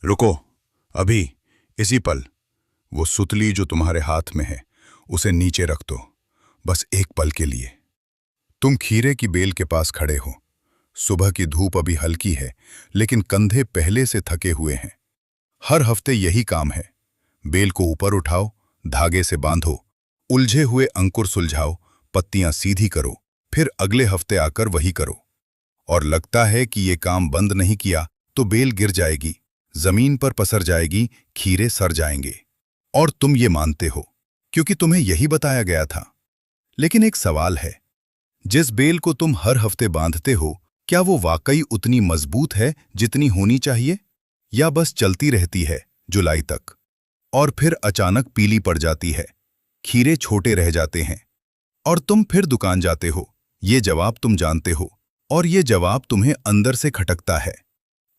रुको, अभी, इसी पल। वो सुतली जो तुम्हारे हाथ में है उसे नीचे रख दो, बस एक पल के लिए। तुम खीरे की बेल के पास खड़े हो। सुबह की धूप अभी हल्की है, लेकिन कंधे पहले से थके हुए हैं। हर हफ्ते यही काम है। बेल को ऊपर उठाओ, धागे से बांधो, उलझे हुए अंकुर सुलझाओ, पत्तियां सीधी करो, फिर अगले हफ्ते आकर वही करो। और लगता है कि ये काम बंद नहीं किया तो बेल गिर जाएगी, जमीन पर पसर जाएगी, खीरे सड़ जाएंगे। और तुम ये मानते हो क्योंकि तुम्हें यही बताया गया था। लेकिन एक सवाल है, जिस बेल को तुम हर हफ्ते बांधते हो, क्या वो वाकई उतनी मजबूत है जितनी होनी चाहिए, या बस चलती रहती है जुलाई तक और फिर अचानक पीली पड़ जाती है, खीरे छोटे रह जाते हैं और तुम फिर दुकान जाते हो? ये जवाब तुम जानते हो और ये जवाब तुम्हें अंदर से खटकता है।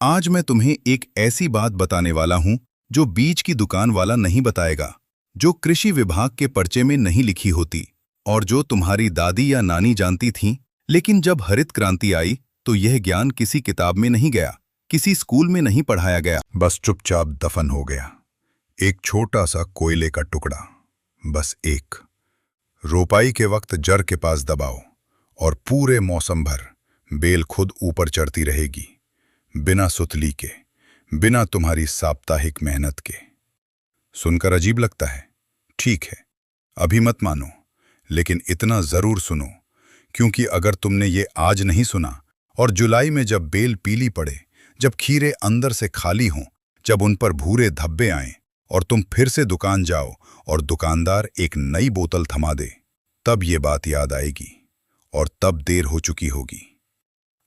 आज मैं तुम्हें एक ऐसी बात बताने वाला हूं जो बीज की दुकान वाला नहीं बताएगा, जो कृषि विभाग के पर्चे में नहीं लिखी होती और जो तुम्हारी दादी या नानी जानती थीं, लेकिन जब हरित क्रांति आई तो यह ज्ञान किसी किताब में नहीं गया, किसी स्कूल में नहीं पढ़ाया गया, बस चुपचाप दफन हो गया। एक छोटा सा कोयले का टुकड़ा, बस एक। रोपाई के वक्त जड़ के पास दबाओ और पूरे मौसम भर बेल खुद ऊपर चढ़ती रहेगी, बिना सुतली के, बिना तुम्हारी साप्ताहिक मेहनत के। सुनकर अजीब लगता है? ठीक है, अभी मत मानो, लेकिन इतना जरूर सुनो, क्योंकि अगर तुमने ये आज नहीं सुना और जुलाई में जब बेल पीली पड़े, जब खीरे अंदर से खाली हों, जब उन पर भूरे धब्बे आएं और तुम फिर से दुकान जाओ और दुकानदार एक नई बोतल थमा दे, तब ये बात याद आएगी और तब देर हो चुकी होगी।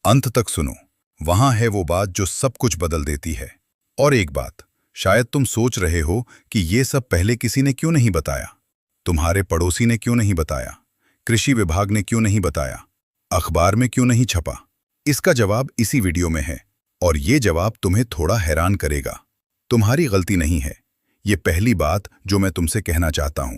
अंत तक सुनो, वहां है वो बात जो सब कुछ बदल देती है। और एक बात, शायद तुम सोच रहे हो कि ये सब पहले किसी ने क्यों नहीं बताया, तुम्हारे पड़ोसी ने क्यों नहीं बताया, कृषि विभाग ने क्यों नहीं बताया, अखबार में क्यों नहीं छपा। इसका जवाब इसी वीडियो में है और ये जवाब तुम्हें थोड़ा हैरान करेगा। तुम्हारी गलती नहीं है, ये पहली बात जो मैं तुमसे कहना चाहता हूं।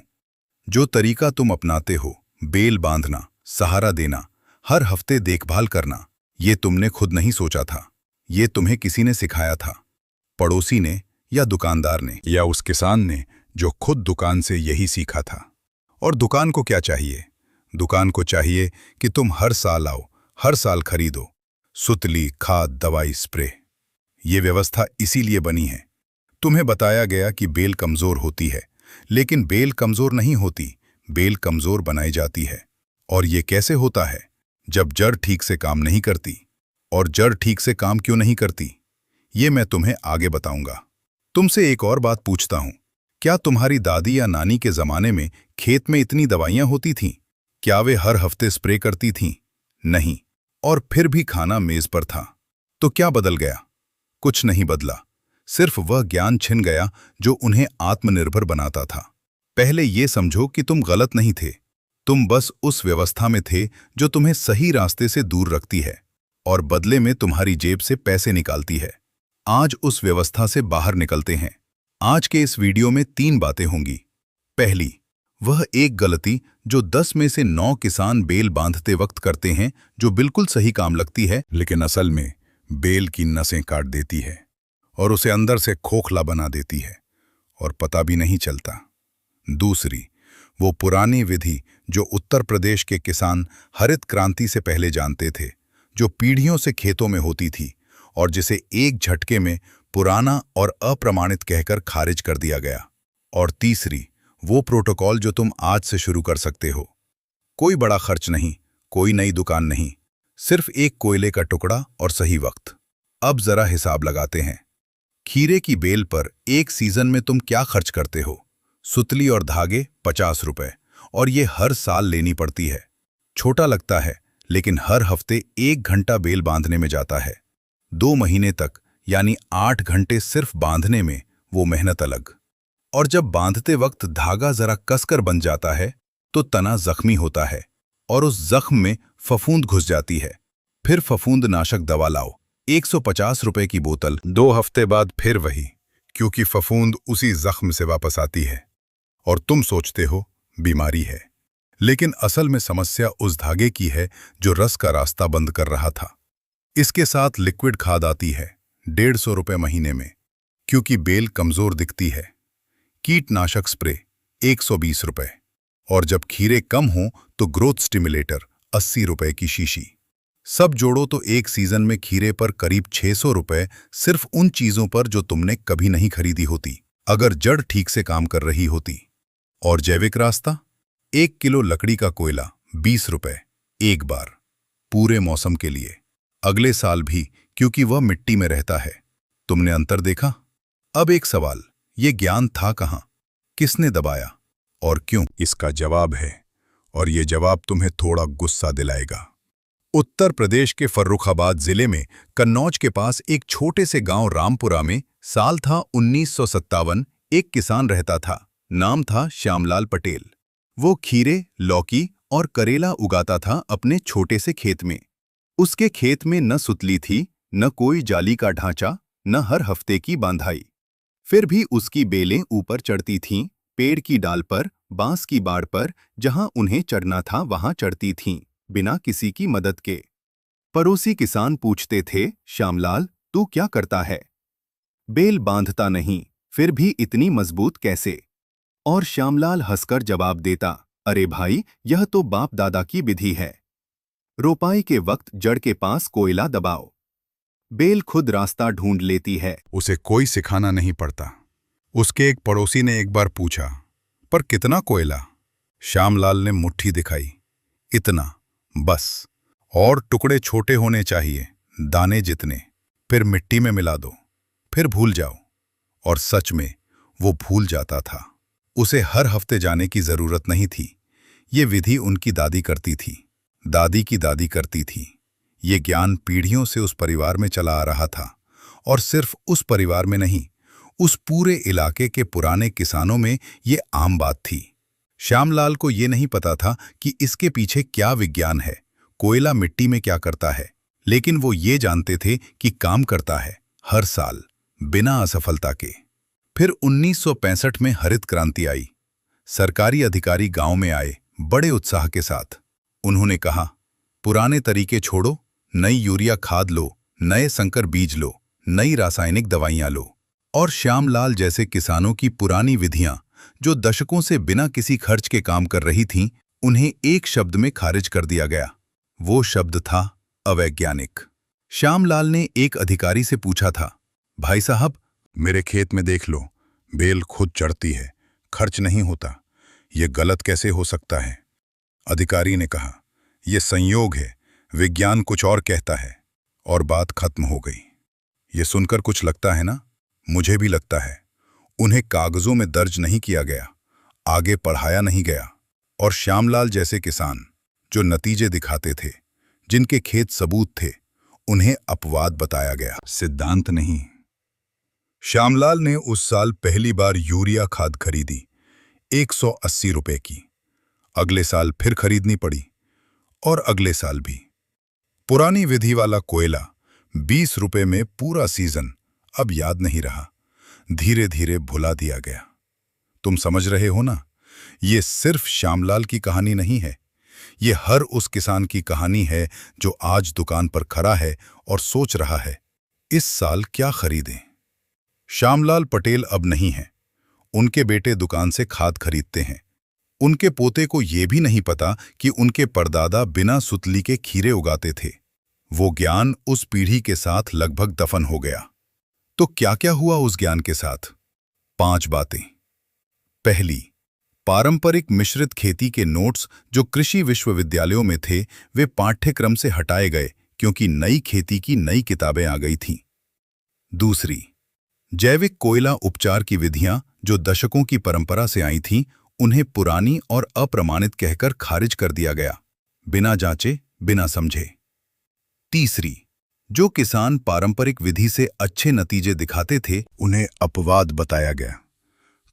जो तरीका तुम अपनाते हो, बेल बांधना, सहारा देना, हर हफ्ते देखभाल करना, ये तुमने खुद नहीं सोचा था, ये तुम्हें किसी ने सिखाया था। पड़ोसी ने या दुकानदार ने या उस किसान ने जो खुद दुकान से यही सीखा था। और दुकान को क्या चाहिए? दुकान को चाहिए कि तुम हर साल आओ, हर साल खरीदो, सुतली, खाद, दवाई, स्प्रे। ये व्यवस्था इसीलिए बनी है। तुम्हें बताया गया कि बेल कमजोर होती है, लेकिन बेल कमजोर नहीं होती, बेल कमजोर बनाई जाती है। और ये कैसे होता है? जब जड़ ठीक से काम नहीं करती। और जड़ ठीक से काम क्यों नहीं करती, ये मैं तुम्हें आगे बताऊंगा। तुमसे एक और बात पूछता हूं, क्या तुम्हारी दादी या नानी के जमाने में खेत में इतनी दवाइयां होती थीं? क्या वे हर हफ्ते स्प्रे करती थीं? नहीं। और फिर भी खाना मेज पर था। तो क्या बदल गया? कुछ नहीं बदला, सिर्फ वह ज्ञान छिन गया जो उन्हें आत्मनिर्भर बनाता था। पहले ये समझो कि तुम गलत नहीं थे, तुम बस उस व्यवस्था में थे जो तुम्हें सही रास्ते से दूर रखती है और बदले में तुम्हारी जेब से पैसे निकालती है। आज उस व्यवस्था से बाहर निकलते हैं। आज के इस वीडियो में 3 बातें होंगी। पहली, वह एक गलती जो 10 में से 9 किसान बेल बांधते वक्त करते हैं, जो बिल्कुल सही काम लगती है, लेकिन असल में बेल की नसें काट देती है और उसे अंदर से खोखला बना देती है और पता भी नहीं चलता। दूसरी, वो पुरानी विधि जो उत्तर प्रदेश के किसान हरित क्रांति से पहले जानते थे, जो पीढ़ियों से खेतों में होती थी और जिसे एक झटके में पुराना और अप्रमाणित कहकर खारिज कर दिया गया। और तीसरी, वो प्रोटोकॉल जो तुम आज से शुरू कर सकते हो। कोई बड़ा खर्च नहीं, कोई नई दुकान नहीं, सिर्फ एक कोयले का टुकड़ा और सही वक्त। अब जरा हिसाब लगाते हैं। खीरे की बेल पर एक सीजन में तुम क्या खर्च करते हो? सुतली और धागे 50 रुपए, और ये हर साल लेनी पड़ती है। छोटा लगता है, लेकिन हर हफ्ते 1 घंटा बेल बांधने में जाता है। 2 महीने तक, यानी 8 घंटे सिर्फ बांधने में, वो मेहनत अलग। और जब बांधते वक्त धागा जरा कसकर बंध जाता है तो तना जख्मी होता है और उस जख्म में फफूंद घुस जाती है। फिर फफूंद नाशक दवा लाओ, 150 रुपए की बोतल, 2 हफ्ते बाद फिर वही, क्योंकि फफूंद उसी जख्म से वापस आती है। और तुम सोचते हो बीमारी है, लेकिन असल में समस्या उस धागे की है जो रस का रास्ता बंद कर रहा था। इसके साथ लिक्विड खाद आती है, 150 रुपए महीने में। क्योंकि बेल कमजोर दिखती है। कीटनाशक स्प्रे 120 रुपए, और जब खीरे कम हों तो ग्रोथ स्टिमुलेटर 80 रुपए की शीशी। सब जोड़ो तो एक सीजन में खीरे पर करीब 600 रुपए सिर्फ उन चीजों पर जो तुमने कभी नहीं खरीदी होती, अगर जड़ ठीक से काम कर रही होती। और जैविक रास्ता, 1 किलो लकड़ी का कोयला 20 रुपए एक बार, पूरे मौसम के लिए, अगले साल भी, क्योंकि वह मिट्टी में रहता है। तुमने अंतर देखा? अब एक सवाल, ये ज्ञान था कहाँ, किसने दबाया और क्यों? इसका जवाब है, और ये जवाब तुम्हें थोड़ा गुस्सा दिलाएगा। उत्तर प्रदेश के फर्रुखाबाद जिले में कन्नौज के पास एक छोटे से गांव रामपुरा में साल था 1957, एक किसान रहता था। नाम था श्यामलाल पटेल। वो खीरे, लौकी और करेला उगाता था अपने छोटे से खेत में। उसके खेत में न सुतली थी, न कोई जाली का ढांचा, न हर हफ्ते की बांधाई। फिर भी उसकी बेलें ऊपर चढ़ती थीं, पेड़ की डाल पर, बांस की बाड़ पर, जहां उन्हें चढ़ना था वहां चढ़ती थीं, बिना किसी की मदद के। पड़ोसी किसान पूछते थे, श्यामलाल, तू क्या करता है? बेल बांधता नहीं, फिर भी इतनी मजबूत कैसे? और श्यामलाल हंसकर जवाब देता, अरे भाई, यह तो बाप दादा की विधि है। रोपाई के वक्त जड़ के पास कोयला दबाओ, बेल खुद रास्ता ढूंढ लेती है। उसे कोई सिखाना नहीं पड़ता। उसके एक पड़ोसी ने एक बार पूछा, पर कितना कोयला? श्यामलाल ने मुट्ठी दिखाई, इतना, बस, और टुकड़े छोटे होने चाहिए, दाने जितने, फिर मिट्टी में मिला दो, फिर भूल जाओ। और सच में वो भूल जाता था। उसे हर हफ्ते जाने की जरूरत नहीं थी। ये विधि उनकी दादी करती थी, दादी की दादी करती थी। ये ज्ञान पीढ़ियों से उस परिवार में चला आ रहा था, और सिर्फ उस परिवार में नहीं, उस पूरे इलाके के पुराने किसानों में ये आम बात थी। श्यामलाल को ये नहीं पता था कि इसके पीछे क्या विज्ञान है, कोयला मिट्टी में क्या करता है, लेकिन वो ये जानते थे कि काम करता है, हर साल, बिना असफलता के। फिर 1965 में हरित क्रांति आई। सरकारी अधिकारी गांव में आए, बड़े उत्साह के साथ। उन्होंने कहा, पुराने तरीके छोड़ो, नई यूरिया खाद लो, नए संकर बीज लो, नई रासायनिक दवाइयां लो। और श्यामलाल जैसे किसानों की पुरानी विधियां, जो दशकों से बिना किसी खर्च के काम कर रही थीं, उन्हें एक शब्द में खारिज कर दिया गया। वो शब्द था अवैज्ञानिक। श्यामलाल ने एक अधिकारी से पूछा था, भाई साहब, मेरे खेत में देख लो, बेल खुद चढ़ती है, खर्च नहीं होता, ये गलत कैसे हो सकता है? अधिकारी ने कहा, ये संयोग है, विज्ञान कुछ और कहता है। और बात खत्म हो गई। ये सुनकर कुछ लगता है ना? मुझे भी लगता है। उन्हें कागजों में दर्ज नहीं किया गया, आगे पढ़ाया नहीं गया। और श्यामलाल जैसे किसान, जो नतीजे दिखाते थे, जिनके खेत सबूत थे, उन्हें अपवाद बताया गया, सिद्धांत नहीं। श्यामलाल ने उस साल पहली बार यूरिया खाद खरीदी, 180 रुपए की। अगले साल फिर खरीदनी पड़ी, और अगले साल भी। पुरानी विधि वाला कोयला 20 रुपए में पूरा सीजन, अब याद नहीं रहा, धीरे धीरे भुला दिया गया। तुम समझ रहे हो ना? ये सिर्फ श्यामलाल की कहानी नहीं है, ये हर उस किसान की कहानी है जो आज दुकान पर खड़ा है और सोच रहा है, इस साल क्या खरीदें। श्यामलाल पटेल अब नहीं हैं। उनके बेटे दुकान से खाद खरीदते हैं। उनके पोते को ये भी नहीं पता कि उनके परदादा बिना सुतली के खीरे उगाते थे। वो ज्ञान उस पीढ़ी के साथ लगभग दफन हो गया। तो क्या क्या हुआ उस ज्ञान के साथ? 5 बातें। पहली, पारंपरिक मिश्रित खेती के नोट्स जो कृषि विश्वविद्यालयों में थे, वे पाठ्यक्रम से हटाए गए क्योंकि नई खेती की नई किताबें आ गई थीं। दूसरी, जैविक कोयला उपचार की विधियां जो दशकों की परंपरा से आई थीं, उन्हें पुरानी और अप्रमाणित कहकर खारिज कर दिया गया, बिना जांचे, बिना समझे। तीसरी, जो किसान पारंपरिक विधि से अच्छे नतीजे दिखाते थे, उन्हें अपवाद बताया गया।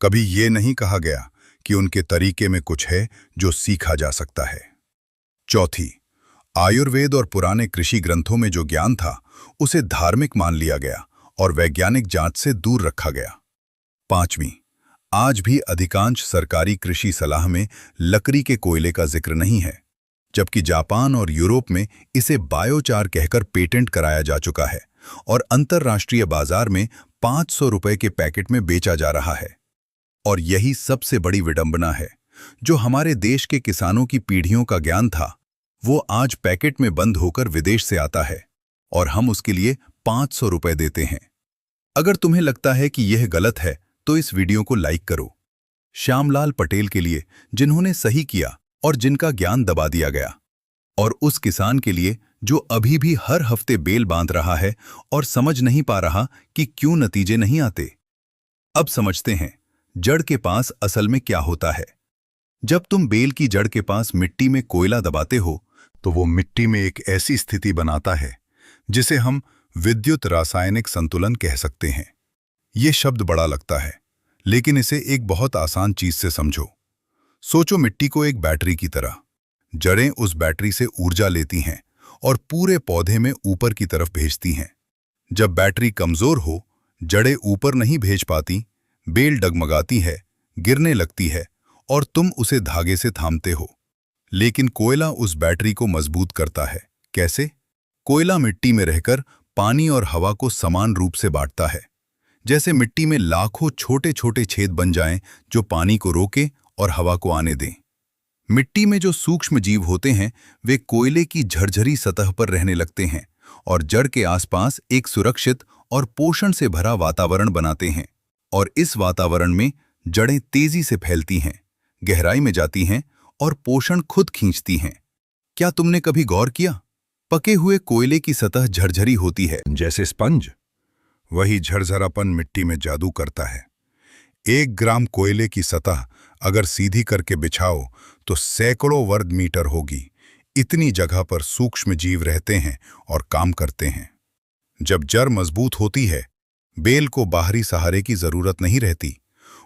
कभी ये नहीं कहा गया कि उनके तरीके में कुछ है जो सीखा जा सकता है। चौथी, आयुर्वेद और पुराने कृषि ग्रंथों में जो ज्ञान था, उसे धार्मिक मान लिया गया और वैज्ञानिक जांच से दूर रखा गया। पांचवीं, आज भी अधिकांश सरकारी कृषि सलाह में लकड़ी के कोयले का जिक्र नहीं है। जबकि जापान और यूरोप में इसे बायोचार कहकर पेटेंट कराया जा चुका है और अंतर्राष्ट्रीय बाजार में 500 रुपए के पैकेट में बेचा जा रहा है। और यही सबसे बड़ी विडंबना है, जो हमारे देश के किसानों की पीढ़ियों का ज्ञान था, वो आज पैकेट में बंद होकर विदेश से आता है और हम उसके लिए 500 रुपए देते हैं। अगर तुम्हें लगता है कि यह गलत है तो इस वीडियो को लाइक करो। श्यामलाल पटेल के लिए, जिन्होंने सही किया और जिनका ज्ञान दबा दिया गया, और उस किसान के लिए जो अभी भी हर हफ्ते बेल बांध रहा है और समझ नहीं पा रहा कि क्यों नतीजे नहीं आते। अब समझते हैं जड़ के पास असल में क्या होता है। जब तुम बेल की जड़ के पास मिट्टी में कोयला दबाते हो तो वो मिट्टी में एक ऐसी स्थिति बनाता है जिसे हम विद्युत रासायनिक संतुलन कह सकते हैं। ये शब्द बड़ा लगता है, लेकिन इसे एक बहुत आसान चीज से समझो। सोचो मिट्टी को एक बैटरी की तरह। जड़ें उस बैटरी से ऊर्जा लेती हैं और पूरे पौधे में ऊपर की तरफ भेजती हैं। जब बैटरी कमजोर हो, जड़ें ऊपर नहीं भेज पाती, बेल डगमगाती है, गिरने लगती है और तुम उसे धागे से थामते हो। लेकिन कोयला उस बैटरी को मजबूत करता है। कैसे? कोयला मिट्टी में रहकर पानी और हवा को समान रूप से बांटता है। जैसे मिट्टी में लाखों छोटे छोटे छेद बन जाएं जो पानी को रोके और हवा को आने दें। मिट्टी में जो सूक्ष्म जीव होते हैं वे कोयले की झरझरी सतह पर रहने लगते हैं और जड़ के आसपास एक सुरक्षित और पोषण से भरा वातावरण बनाते हैं। और इस वातावरण में जड़ें तेजी से फैलती हैं, गहराई में जाती हैं और पोषण खुद खींचती हैं। क्या तुमने कभी गौर किया? पके हुए कोयले की सतह झरझरी होती है जैसे स्पंज। वही झरझरापन मिट्टी में जादू करता है। 1 ग्राम कोयले की सतह अगर सीधी करके बिछाओ तो सैकड़ों वर्ग मीटर होगी। इतनी जगह पर सूक्ष्म जीव रहते हैं और काम करते हैं। जब जड़ मजबूत होती है, बेल को बाहरी सहारे की जरूरत नहीं रहती।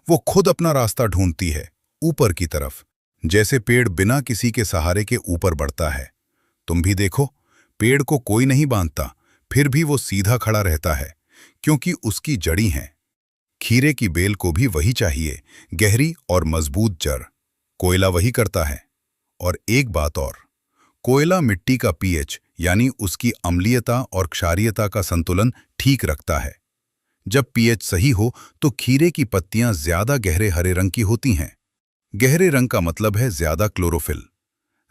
वो खुद अपना रास्ता ढूंढती है ऊपर की तरफ, जैसे पेड़ बिना किसी के सहारे के ऊपर बढ़ता है। तुम भी देखो, पेड़ को कोई नहीं बांधता, फिर भी वो सीधा खड़ा रहता है, क्योंकि उसकी जड़ी हैं। खीरे की बेल को भी वही चाहिए, गहरी और मजबूत जड़। कोयला वही करता है। और एक बात और, कोयला मिट्टी का पीएच यानी उसकी अम्लीयता और क्षारीयता का संतुलन ठीक रखता है। जब पीएच सही हो तो खीरे की पत्तियां ज्यादा गहरे हरे रंग की होती हैं। गहरे रंग का मतलब है ज्यादा क्लोरोफिल।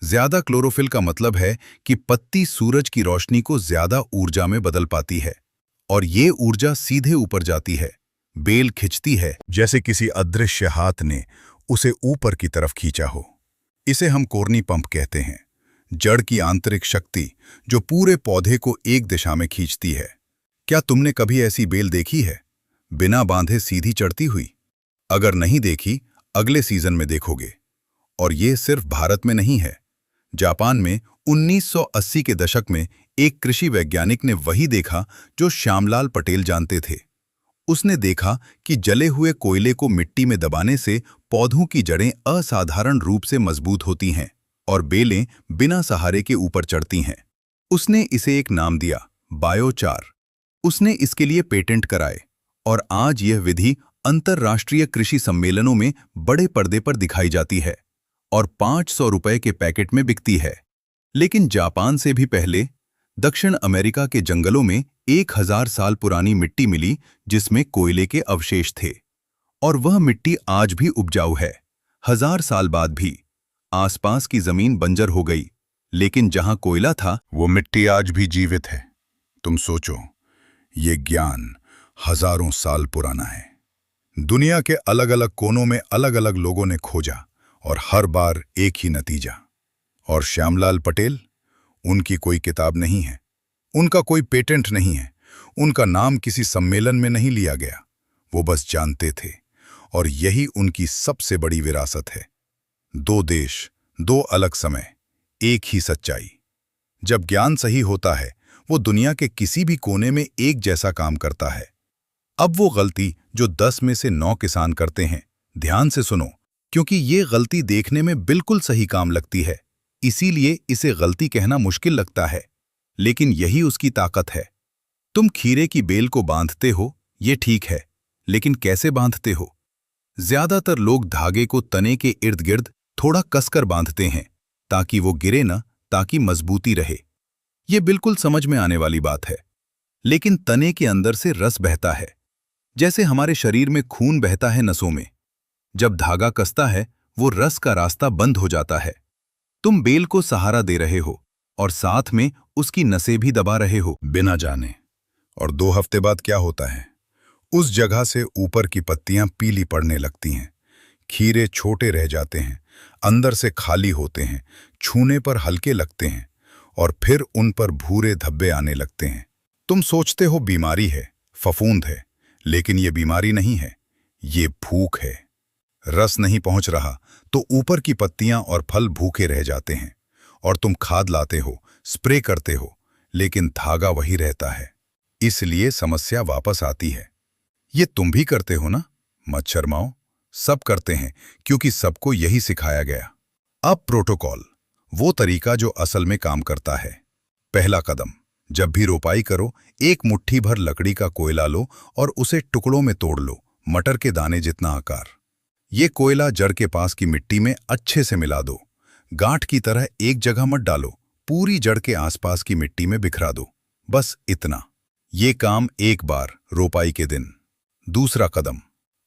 ज्यादा क्लोरोफिल का मतलब है कि पत्ती सूरज की रोशनी को ज्यादा ऊर्जा में बदल पाती है और ये ऊर्जा सीधे ऊपर जाती है। बेल खिंचती है जैसे किसी अदृश्य हाथ ने उसे ऊपर की तरफ खींचा हो। इसे हम कोरनी पंप कहते हैं। जड़ की आंतरिक शक्ति जो पूरे पौधे को एक दिशा में खींचती है। क्या तुमने कभी ऐसी बेल देखी है, बिना बांधे सीधी चढ़ती हुई? अगर नहीं देखी, अगले सीजन में देखोगे। और ये सिर्फ भारत में नहीं है। जापान में 1980 के दशक में एक कृषि वैज्ञानिक ने वही देखा जो श्यामलाल पटेल जानते थे। उसने देखा कि जले हुए कोयले को मिट्टी में दबाने से पौधों की जड़ें असाधारण रूप से मजबूत होती हैं और बेलें बिना सहारे के ऊपर चढ़ती हैं। उसने इसे एक नाम दिया, बायोचार। उसने इसके लिए पेटेंट कराए और आज यह विधि अंतर्राष्ट्रीय कृषि सम्मेलनों में बड़े पर्दे पर दिखाई जाती है और 500 रुपए के पैकेट में बिकती है। लेकिन जापान से भी पहले दक्षिण अमेरिका के जंगलों में 1000 साल पुरानी मिट्टी मिली जिसमें कोयले के अवशेष थे। और वह मिट्टी आज भी उपजाऊ है। 1000 साल बाद भी आसपास की जमीन बंजर हो गई, लेकिन जहां कोयला था वो मिट्टी आज भी जीवित है। तुम सोचो, ये ज्ञान हजारों साल पुराना है। दुनिया के अलग अलग कोनों में अलग अलग लोगों ने खोजा और हर बार एक ही नतीजा। और श्यामलाल पटेल, उनकी कोई किताब नहीं है, उनका कोई पेटेंट नहीं है, उनका नाम किसी सम्मेलन में नहीं लिया गया। वो बस जानते थे और यही उनकी सबसे बड़ी विरासत है। 2 देश, 2 अलग समय, एक ही सच्चाई। जब ज्ञान सही होता है वो दुनिया के किसी भी कोने में एक जैसा काम करता है। अब वो गलती जो 10 में से 9 किसान करते हैं, ध्यान से सुनो, क्योंकि ये गलती देखने में बिल्कुल सही काम लगती है, इसीलिए इसे गलती कहना मुश्किल लगता है, लेकिन यही उसकी ताकत है। तुम खीरे की बेल को बांधते हो, ये ठीक है, लेकिन कैसे बांधते हो? ज्यादातर लोग धागे को तने के इर्द गिर्द थोड़ा कसकर बांधते हैं, ताकि वो गिरे न, ताकि मजबूती रहे। ये बिल्कुल समझ में आने वाली बात है। लेकिन तने के अंदर से रस बहता है, जैसे हमारे शरीर में खून बहता है नसों में। जब धागा कसता है, वो रस का रास्ता बंद हो जाता है। तुम बेल को सहारा दे रहे हो और साथ में उसकी नसें भी दबा रहे हो, बिना जाने। और 2 हफ्ते बाद क्या होता है? उस जगह से ऊपर की पत्तियां पीली पड़ने लगती हैं, खीरे छोटे रह जाते हैं, अंदर से खाली होते हैं, छूने पर हल्के लगते हैं और फिर उन पर भूरे धब्बे आने लगते हैं। तुम सोचते हो बीमारी है, फफूंद है, लेकिन ये बीमारी नहीं है, ये भूख है। रस नहीं पहुंच रहा तो ऊपर की पत्तियां और फल भूखे रह जाते हैं और तुम खाद लाते हो, स्प्रे करते हो, लेकिन धागा वही रहता है। इसलिए समस्या वापस आती है। ये तुम भी करते हो ना? मत शर्माओ, सब करते हैं, क्योंकि सबको यही सिखाया गया। अब प्रोटोकॉल, वो तरीका जो असल में काम करता है। पहला कदम, जब भी रोपाई करो, एक मुट्ठी भर लकड़ी का कोयला लो और उसे टुकड़ों में तोड़ लो, मटर के दाने जितना आकार। ये कोयला जड़ के पास की मिट्टी में अच्छे से मिला दो। गांठ की तरह एक जगह मत डालो, पूरी जड़ के आसपास की मिट्टी में बिखरा दो। बस इतना। ये काम एक बार रोपाई के दिन। दूसरा कदम,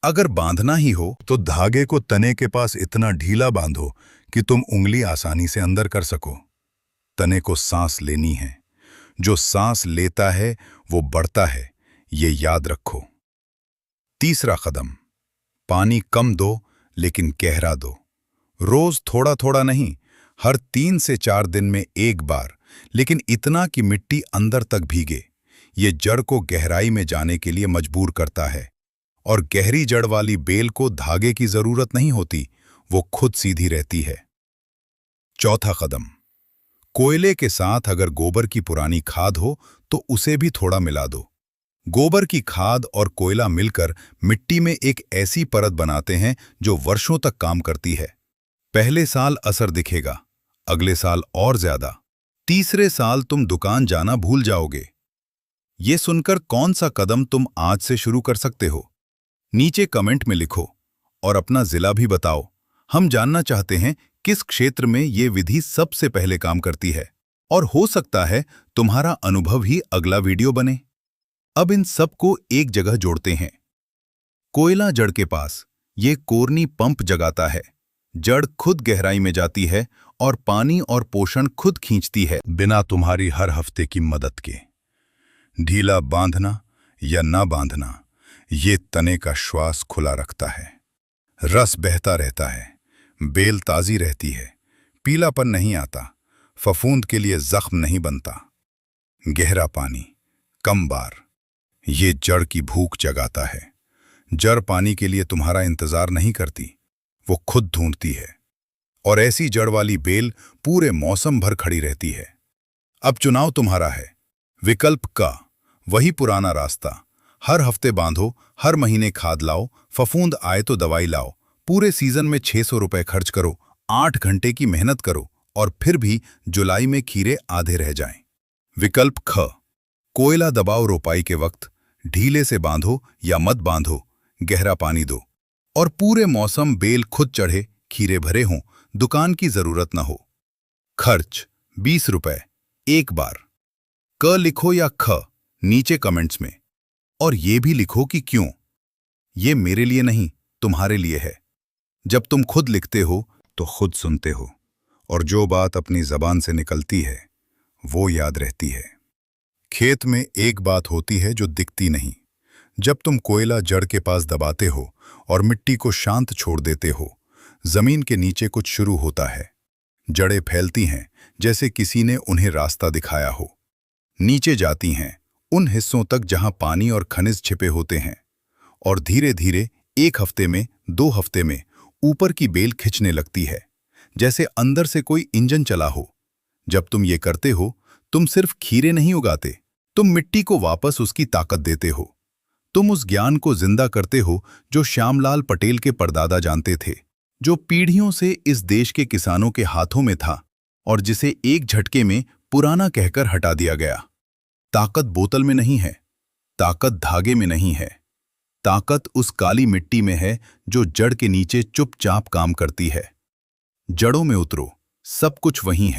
अगर बांधना ही हो तो धागे को तने के पास इतना ढीला बांधो कि तुम उंगली आसानी से अंदर कर सको। तने को सांस लेनी है। जो सांस लेता है वो बढ़ता है, ये याद रखो। तीसरा कदम, पानी कम दो लेकिन गहरा दो। रोज थोड़ा थोड़ा नहीं, हर 3 से 4 दिन में एक बार, लेकिन इतना कि मिट्टी अंदर तक भीगे। ये जड़ को गहराई में जाने के लिए मजबूर करता है। और गहरी जड़ वाली बेल को धागे की जरूरत नहीं होती, वो खुद सीधी रहती है। चौथा कदम, कोयले के साथ अगर गोबर की पुरानी खाद हो तो उसे भी थोड़ा मिला दो। गोबर की खाद और कोयला मिलकर मिट्टी में एक ऐसी परत बनाते हैं जो वर्षों तक काम करती है। पहले साल असर दिखेगा, अगले साल और ज्यादा, तीसरे साल तुम दुकान जाना भूल जाओगे। ये सुनकर कौन सा कदम तुम आज से शुरू कर सकते हो? नीचे कमेंट में लिखो और अपना जिला भी बताओ। हम जानना चाहते हैं किस क्षेत्र में ये विधि सबसे पहले काम करती है, और हो सकता है तुम्हारा अनुभव ही अगला वीडियो बने। अब इन सब को एक जगह जोड़ते हैं। कोयला जड़ के पास ये कोरनी पंप जगाता है। जड़ खुद गहराई में जाती है और पानी और पोषण खुद खींचती है, बिना तुम्हारी हर हफ्ते की मदद के। ढीला बांधना या ना बांधना, ये तने का श्वास खुला रखता है। रस बहता रहता है, बेल ताजी रहती है, पीलापन नहीं आता, फफूंद के लिए जख्म नहीं बनता। गहरा पानी, कम बार, ये जड़ की भूख जगाता है। जड़ पानी के लिए तुम्हारा इंतजार नहीं करती, वो खुद ढूंढती है। और ऐसी जड़ वाली बेल पूरे मौसम भर खड़ी रहती है। अब चुनाव तुम्हारा है। विकल्प का, वही पुराना रास्ता, हर हफ्ते बांधो, हर महीने खाद लाओ, फफूंद आए तो दवाई लाओ, पूरे सीजन में 600 रुपए खर्च करो, 8 घंटे की मेहनत करो और फिर भी जुलाई में खीरे आधे रह जाएं। विकल्प ख, कोयला दबाओ रोपाई के वक्त, ढीले से बांधो या मत बांधो, गहरा पानी दो और पूरे मौसम बेल खुद चढ़े, खीरे भरे हों, दुकान की जरूरत न हो। खर्च 20 रुपए एक बार। क लिखो या ख नीचे कमेंट्स में, और ये भी लिखो कि क्यों। ये मेरे लिए नहीं, तुम्हारे लिए है। जब तुम खुद लिखते हो तो खुद सुनते हो, और जो बात अपनी जबान से निकलती है वो याद रहती है। खेत में एक बात होती है जो दिखती नहीं। जब तुम कोयला जड़ के पास दबाते हो और मिट्टी को शांत छोड़ देते हो, जमीन के नीचे कुछ शुरू होता है। जड़ें फैलती हैं जैसे किसी ने उन्हें रास्ता दिखाया हो। नीचे जाती हैं उन हिस्सों तक जहां पानी और खनिज छिपे होते हैं, और धीरे धीरे 1 हफ्ते में, 2 हफ्ते में ऊपर की बेल खिंचने लगती है, जैसे अंदर से कोई इंजन चला हो। जब तुम ये करते हो, तुम सिर्फ खीरे नहीं उगाते, तुम मिट्टी को वापस उसकी ताकत देते हो। तुम उस ज्ञान को जिंदा करते हो जो श्यामलाल पटेल के परदादा जानते थे, जो पीढ़ियों से इस देश के किसानों के हाथों में था और जिसे एक झटके में पुराना कहकर हटा दिया गया। ताकत बोतल में नहीं है, ताकत धागे में नहीं है, ताकत उस काली मिट्टी में है जो जड़ के नीचे चुपचाप काम करती है। जड़ों में उतरो, सब कुछ वहीं है।